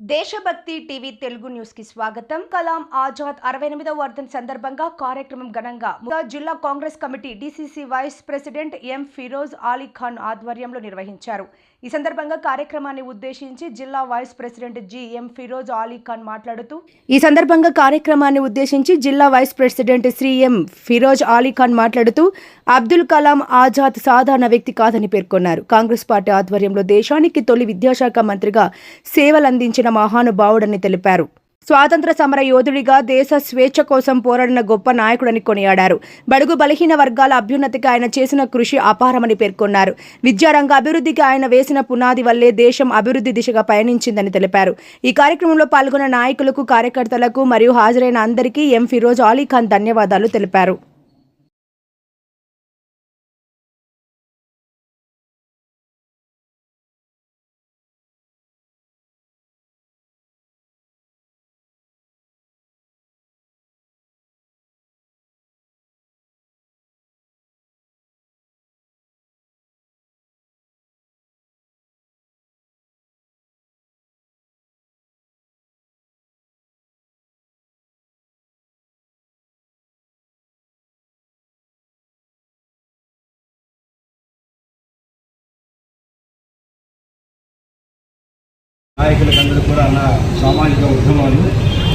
దేశభక్తి TV Telugu news కి స్వాగతం. కలాం ఆజాద్ 68వ వర్ధంతి సందర్భంగా కార్యక్రమం ఘనంగా జిల్లా Congress committee DCC vice president M Firoz Ali Khan ఆధ్వర్యంలో నిర్వహించారు. ఈ సందర్భంగా కార్యక్రమాన్ని ఉద్దేశించి జిల్లా vice president M Firoz Ali Khan మాట్లాడుతూ అబ్దుల్ కలాం ఆజాద్ సాధారణ వ్యక్తి కాదని పేర్కొన్నారు. కాంగ్రెస్ పార్టీ ఆధ్వర్యంలో దేశానికి తొలి విద్యాశాఖ మంత్రిగా సేవలందించిన మహానుభావుడని తెలిపారు. స్వాతంత్ర సమర యోధుడిగా దేశ స్వేచ్ఛ కోసం పోరాడిన గొప్ప నాయకుడని కొనియాడారు. బడుగు బలహీన వర్గాల అభ్యున్నతికి ఆయన చేసిన కృషి అపారమని పేర్కొన్నారు. విద్యారంగ అభివృద్ధికి ఆయన వేసిన పునాది వల్లే దేశం అభివృద్ధి దిశగా పయనించిందని తెలిపారు. ఈ కార్యక్రమంలో పాల్గొన్న నాయకులకు, కార్యకర్తలకు మరియు హాజరైన అందరికీ ఎం ఫిరోజ్ అలీ ఖాన్ ధన్యవాదాలు తెలిపారు. నాయకులందరూ కూడా నా సామాజిక ఉద్యమాలు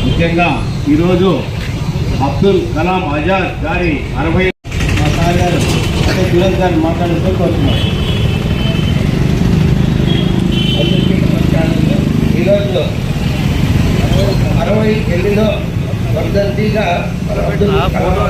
ముఖ్యంగా ఈరోజు అబ్దుల్ కలాం ఆజాద్ గారి 60 మా సార్ గారు అంటే ఫిరోజ్ గారు మాట్లాడుతూ కోరుతున్నారు. ఈరోజు 68వ వర్ధంతిగా అబ్దుల్ కలాం